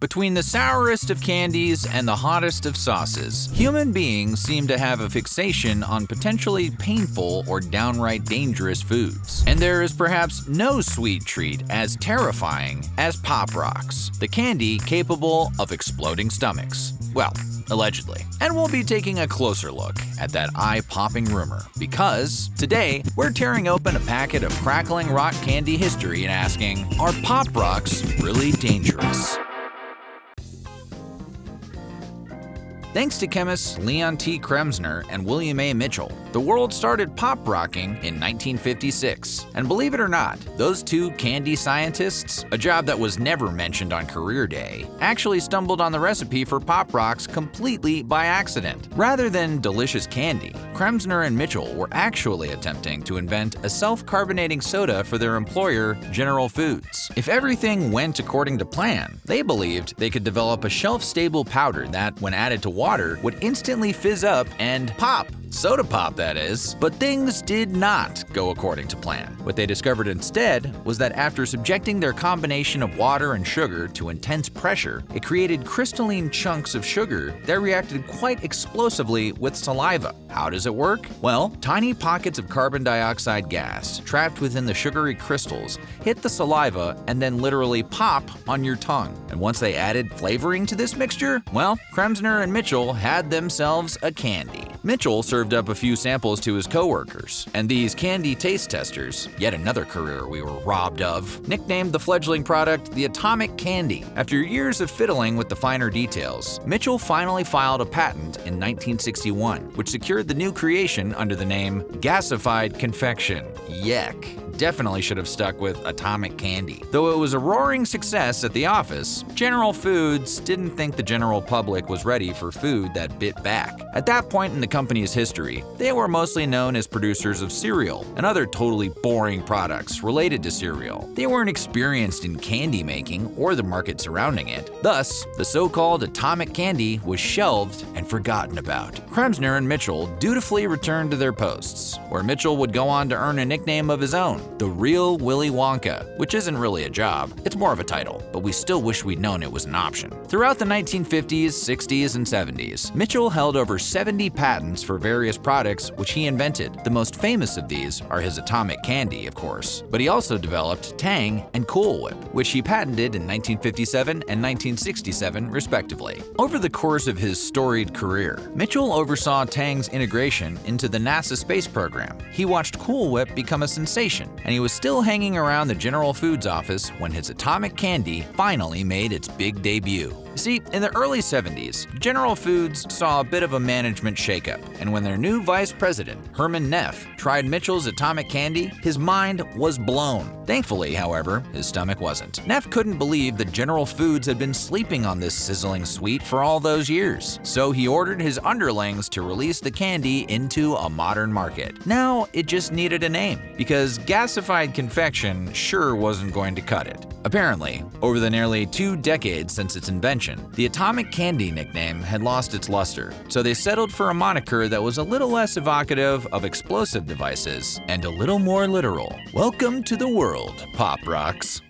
Between the sourest of candies and the hottest of sauces, human beings seem to have a fixation on potentially painful or downright dangerous foods. And there is perhaps no sweet treat as terrifying as Pop Rocks, the candy capable of exploding stomachs. Well, allegedly. And we'll be taking a closer look at that eye-popping rumor, because today we're tearing open a packet of crackling rock candy history and asking, are Pop Rocks really dangerous? Thanks to chemists Leon T. Kremsner and William A. Mitchell, the world started pop-rocking in 1956. And believe it or not, those two candy scientists, a job that was never mentioned on career day, actually stumbled on the recipe for Pop Rocks completely by accident. Rather than delicious candy, Kremsner and Mitchell were actually attempting to invent a self-carbonating soda for their employer, General Foods. If everything went according to plan, they believed they could develop a shelf-stable powder that, when added to water, would instantly fizz up and pop. Soda pop, that is. But things did not go according to plan. What they discovered instead was that after subjecting their combination of water and sugar to intense pressure, it created crystalline chunks of sugar that reacted quite explosively with saliva. How does it work? Well, tiny pockets of carbon dioxide gas trapped within the sugary crystals hit the saliva and then literally pop on your tongue. And once they added flavoring to this mixture, well, Kremsner and Mitchell had themselves a candy. Mitchell served up a few samples to his coworkers, and these candy taste testers, yet another career we were robbed of, nicknamed the fledgling product the Atomic Candy. After years of fiddling with the finer details, Mitchell finally filed a patent in 1961, which secured the new creation under the name gasified confection. Yuck. Definitely should have stuck with Atomic Candy. Though it was a roaring success at the office, General Foods didn't think the general public was ready for food that bit back. At that point in the company's history, they were mostly known as producers of cereal and other totally boring products related to cereal. They weren't experienced in candy making or the market surrounding it. Thus, the so-called Atomic Candy was shelved and forgotten about. Kremsner and Mitchell dutifully returned to their posts, where Mitchell would go on to earn a nickname of his own, the Real Willy Wonka, which isn't really a job, it's more of a title, but we still wish we'd known it was an option. Throughout the 1950s, 60s, and 70s, Mitchell held over 70 patents for various products which he invented. The most famous of these are his Atomic Candy, of course, but he also developed Tang and Cool Whip, which he patented in 1957 and 1967, respectively. Over the course of his storied career, Mitchell oversaw Tang's integration into the NASA space program. He watched Cool Whip become a sensation, and he was still hanging around the General Foods office when his Atomic Candy finally made its big debut. See, in the early 70s, General Foods saw a bit of a management shakeup, and when their new vice president, Herman Neff, tried Mitchell's Atomic Candy, his mind was blown. Thankfully, however, his stomach wasn't. Neff couldn't believe that General Foods had been sleeping on this sizzling sweet for all those years, so he ordered his underlings to release the candy into a modern market. Now, it just needed a name, because gasified confection sure wasn't going to cut it. Apparently, over the nearly 2 decades since its invention, the Atomic Candy nickname had lost its luster, so they settled for a moniker that was a little less evocative of explosive devices and a little more literal. Welcome to the world, Pop Rocks.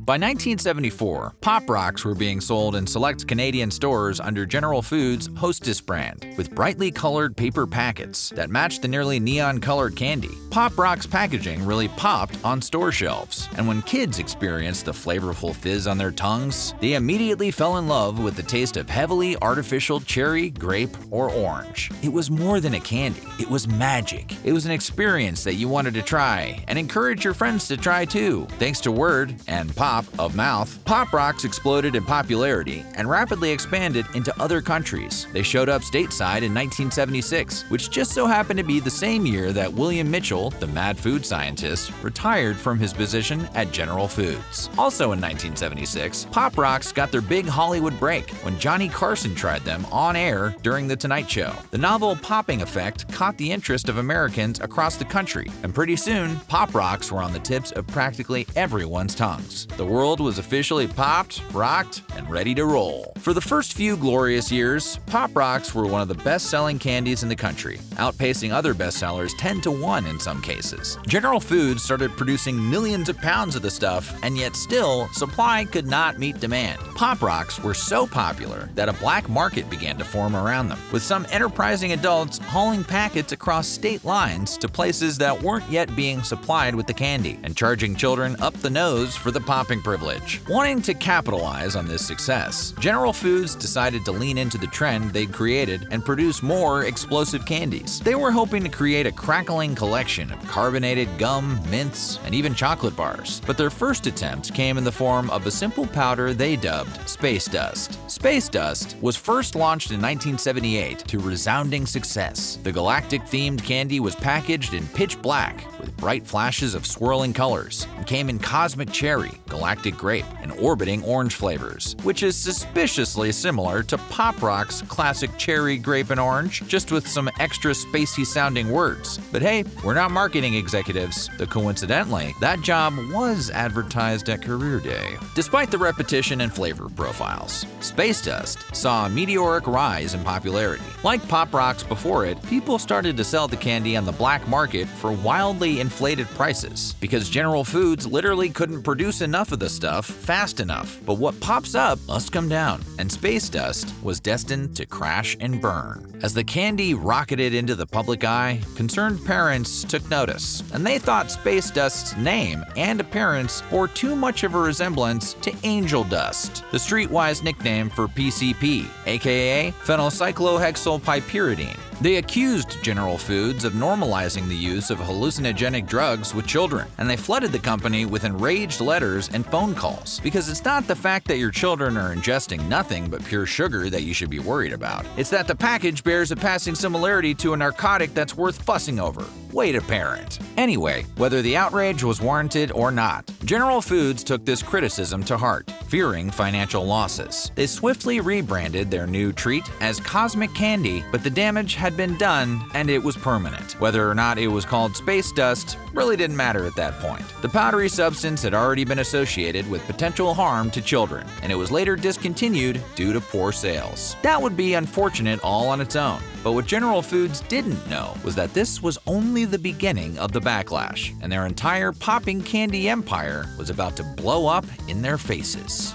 By 1974, Pop Rocks were being sold in select Canadian stores under General Foods' Hostess brand, with brightly colored paper packets that matched the nearly neon-colored candy. Pop Rocks packaging really popped on store shelves, and when kids experienced the flavorful fizz on their tongues, they immediately fell in love with the taste of heavily artificial cherry, grape, or orange. It was more than a candy, it was magic. It was an experience that you wanted to try, and encourage your friends to try too. Thanks to word and pop of mouth, Pop Rocks exploded in popularity and rapidly expanded into other countries. They showed up stateside in 1976, which just so happened to be the same year that William Mitchell, the mad food scientist, retired from his position at General Foods. Also in 1976, Pop Rocks got their big Hollywood break when Johnny Carson tried them on air during The Tonight Show. The novel popping effect caught the interest of Americans across the country, and pretty soon, Pop Rocks were on the tips of practically everyone's tongues. The the world was officially popped, rocked, and ready to roll. For the first few glorious years, Pop Rocks were one of the best-selling candies in the country, outpacing other bestsellers 10 to 1 in some cases. General Foods started producing millions of pounds of the stuff, and yet still, supply could not meet demand. Pop Rocks were so popular that a black market began to form around them, with some enterprising adults hauling packets across state lines to places that weren't yet being supplied with the candy, and charging children up the nose for the popping privilege. Wanting to capitalize on this success, General Foods decided to lean into the trend they'd created and produce more explosive candies. They were hoping to create a crackling collection of carbonated gum, mints, and even chocolate bars. But their first attempt came in the form of a simple powder they dubbed Space Dust. Space Dust was first launched in 1978 to resounding success. The galactic-themed candy was packaged in pitch black with bright flashes of swirling colors and came in cosmic cherry, galactic grape, and orbiting orange flavors, which is suspiciously similar to Pop Rock's classic cherry, grape, and orange, just with some extra spacey-sounding words. But hey, we're not marketing executives, though coincidentally, that job was advertised at Career Day. Despite the repetition and flavor profiles, Space Dust saw a meteoric rise in popularity. Like Pop Rocks before it, people started to sell the candy on the black market for wildly inflated prices, because General Foods literally couldn't produce enough of the stuff fast enough. But what pops up must come down, and Space Dust was destined to crash and burn. As the candy rocketed into the public eye, concerned parents took notice, and they thought Space Dust's name and appearance bore too much of a resemblance to angel dust, the streetwise nickname for PCP, aka phenylcyclohexylpyridine. They accused General Foods of normalizing the use of hallucinogenic drugs with children, and they flooded the company with enraged letters and phone calls. Because it's not the fact that your children are ingesting nothing but pure sugar that you should be worried about. It's that the package bears a passing similarity to a narcotic that's worth fussing over. Wait a parent. Anyway, whether the outrage was warranted or not, General Foods took this criticism to heart, fearing financial losses. They swiftly rebranded their new treat as Cosmic Candy, but the damage had been done and it was permanent. Whether or not it was called Space Dust really didn't matter at that point. The powdery substance had already been associated with potential harm to children, and it was later discontinued due to poor sales. That would be unfortunate all on its own. But what General Foods didn't know was that this was only the beginning of the backlash, and their entire popping candy empire was about to blow up in their faces.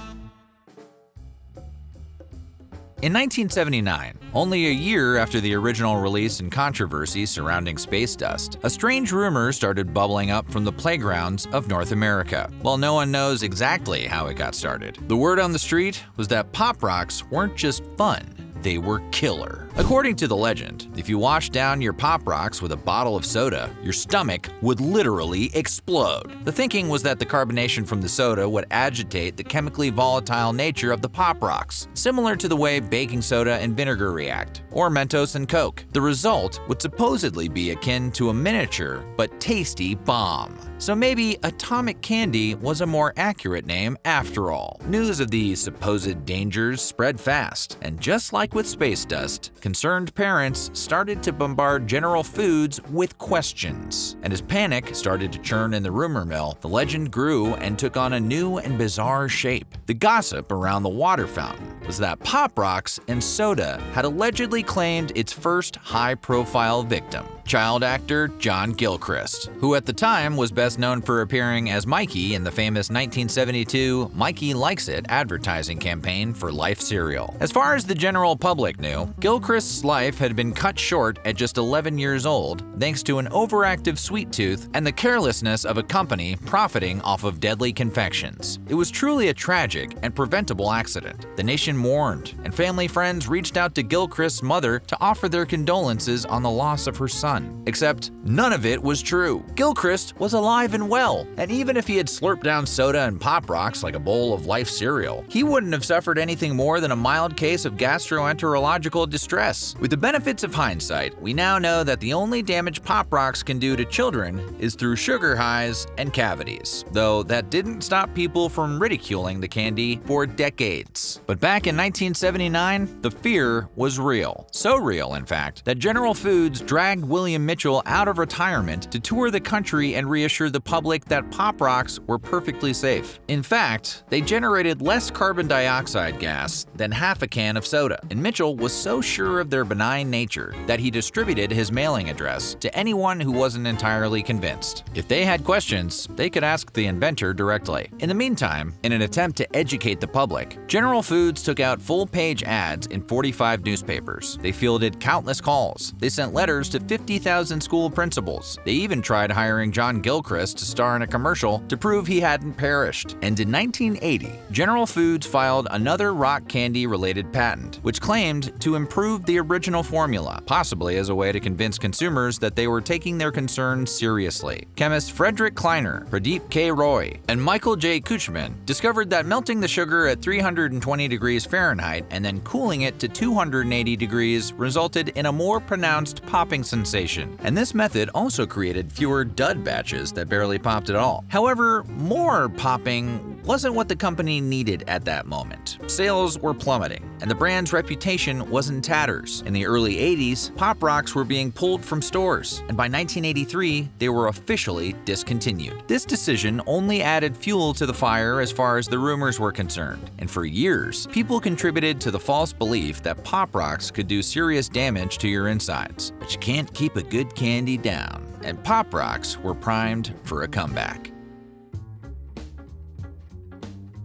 In 1979, only a year after the original release and controversy surrounding Space Dust, a strange rumor started bubbling up from the playgrounds of North America. While no one knows exactly how it got started, the word on the street was that Pop Rocks weren't just fun, they were killer. According to the legend, if you washed down your Pop Rocks with a bottle of soda, your stomach would literally explode. The thinking was that the carbonation from the soda would agitate the chemically volatile nature of the Pop Rocks, similar to the way baking soda and vinegar react, or Mentos and Coke. The result would supposedly be akin to a miniature but tasty bomb. So maybe Atomic Candy was a more accurate name after all. News of these supposed dangers spread fast, and just like with Space Dust, concerned parents started to bombard General Foods with questions. And as panic started to churn in the rumor mill, the legend grew and took on a new and bizarre shape. The gossip around the water fountain was that Pop Rocks and soda had allegedly claimed its first high-profile victim, child actor John Gilchrist, who at the time was best known for appearing as Mikey in the famous 1972 Mikey Likes It advertising campaign for Life cereal. As far as the general public knew, Gilchrist's life had been cut short at just 11 years old thanks to an overactive sweet tooth and the carelessness of a company profiting off of deadly confections. It was truly a tragic and preventable accident. The nation mourned, and family friends reached out to Gilchrist's mother to offer their condolences on the loss of her son. Except none of it was true. Gilchrist was alive and well, and even if he had slurped down soda and Pop Rocks like a bowl of Life cereal, he wouldn't have suffered anything more than a mild case of gastroenterological distress. With the benefits of hindsight, we now know that the only damage Pop Rocks can do to children is through sugar highs and cavities, though that didn't stop people from ridiculing the candy for decades. But back in 1979, the fear was real. So real, in fact, that General Foods dragged William Mitchell out of retirement to tour the country and reassure the public that Pop Rocks were perfectly safe. In fact, they generated less carbon dioxide gas than half a can of soda, and Mitchell was so sure of their benign nature that he distributed his mailing address to anyone who wasn't entirely convinced. If they had questions, they could ask the inventor directly. In the meantime, in an attempt to educate the public, General Foods took out full-page ads in 45 newspapers. They fielded countless calls. They sent letters to 50,000 school principals. They even tried hiring John Gilchrist to star in a commercial to prove he hadn't perished. And in 1980, General Foods filed another rock candy-related patent, which claimed to improve the original formula, possibly as a way to convince consumers that they were taking their concerns seriously. Chemists Frederick Kleiner, Pradeep K. Roy, and Michael J. Kuchman discovered that melting the sugar at 320 degrees Fahrenheit and then cooling it to 280 degrees resulted in a more pronounced popping sensation. And this method also created fewer dud batches that barely popped at all. However, more popping wasn't what the company needed at that moment. Sales were plummeting, and the brand's reputation was in tatters. In the early 80s, Pop Rocks were being pulled from stores, and by 1983, they were officially discontinued. This decision only added fuel to the fire as far as the rumors were concerned, and for years, people contributed to the false belief that Pop Rocks could do serious damage to your insides. But you can't keep a good candy down, and Pop Rocks were primed for a comeback.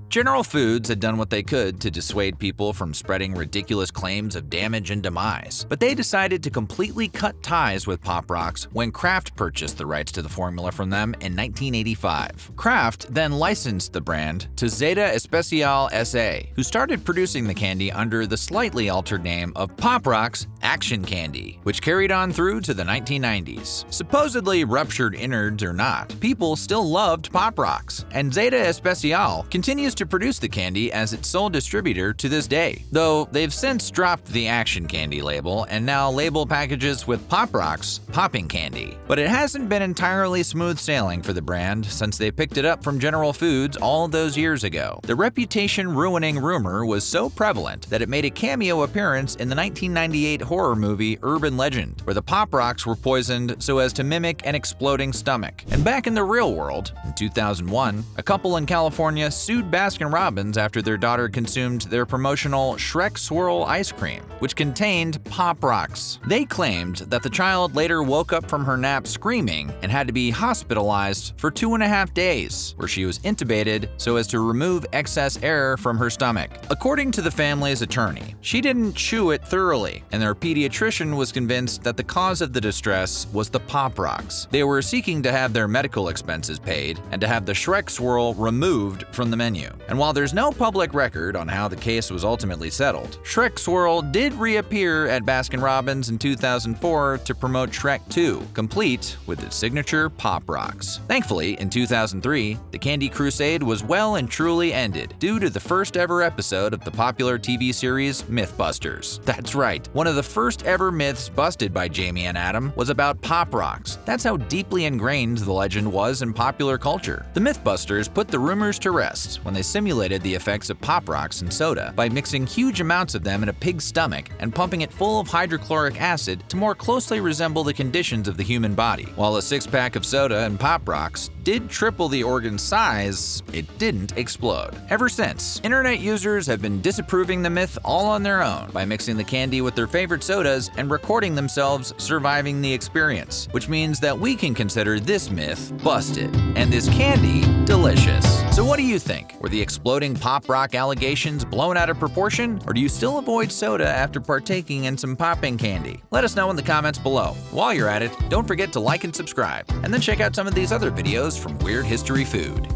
General Foods had done what they could to dissuade people from spreading ridiculous claims of damage and demise, but they decided to completely cut ties with Pop Rocks when Kraft purchased the rights to the formula from them in 1985. Kraft then licensed the brand to Zeta Especial S.A., who started producing the candy under the slightly altered name of Pop Rocks Action Candy, which carried on through to the 1990s. Supposedly ruptured innards or not, people still loved Pop Rocks, and Zeta Especial continues to produce the candy as its sole distributor to this day, though they've since dropped the Action Candy label and now label packages with Pop Rocks Popping Candy. But it hasn't been entirely smooth sailing for the brand since they picked it up from General Foods all those years ago. The reputation-ruining rumor was so prevalent that it made a cameo appearance in the 1998 horror movie Urban Legend, where the Pop Rocks were poisoned so as to mimic an exploding stomach. And back in the real world, in 2001, a couple in California sued Baskin-Robbins after their daughter consumed their promotional Shrek Swirl ice cream, which contained Pop Rocks. They claimed that the child later woke up from her nap screaming and had to be hospitalized for 2.5 days, where she was intubated so as to remove excess air from her stomach. According to the family's attorney, she didn't chew it thoroughly, and their pediatrician was convinced that the cause of the distress was the Pop Rocks. They were seeking to have their medical expenses paid and to have the Shrek Swirl removed from the menu. And while there's no public record on how the case was ultimately settled, Shrek Swirl did reappear at Baskin-Robbins in 2004 to promote Shrek 2, complete with its signature Pop Rocks. Thankfully, in 2003, the candy crusade was well and truly ended due to the first ever episode of the popular TV series Mythbusters. That's right, one of the first ever myths busted by Jamie and Adam was about Pop Rocks. That's how deeply ingrained the legend was in popular culture. The Mythbusters put the rumors to rest when they simulated the effects of Pop Rocks and soda by mixing huge amounts of them in a pig's stomach and pumping it full of hydrochloric acid to more closely resemble the conditions of the human body. While a six-pack of soda and Pop Rocks did triple the organ's size, it didn't explode. Ever since, internet users have been disapproving the myth all on their own by mixing the candy with their favorite sodas and recording themselves surviving the experience, which means that we can consider this myth busted and this candy delicious. So what do you think? Were the exploding Pop Rock allegations blown out of proportion, or do you still avoid soda after partaking in some popping candy? Let us know in the comments below. While you're at it, don't forget to like and subscribe, and then check out some of these other videos from Weird History Food.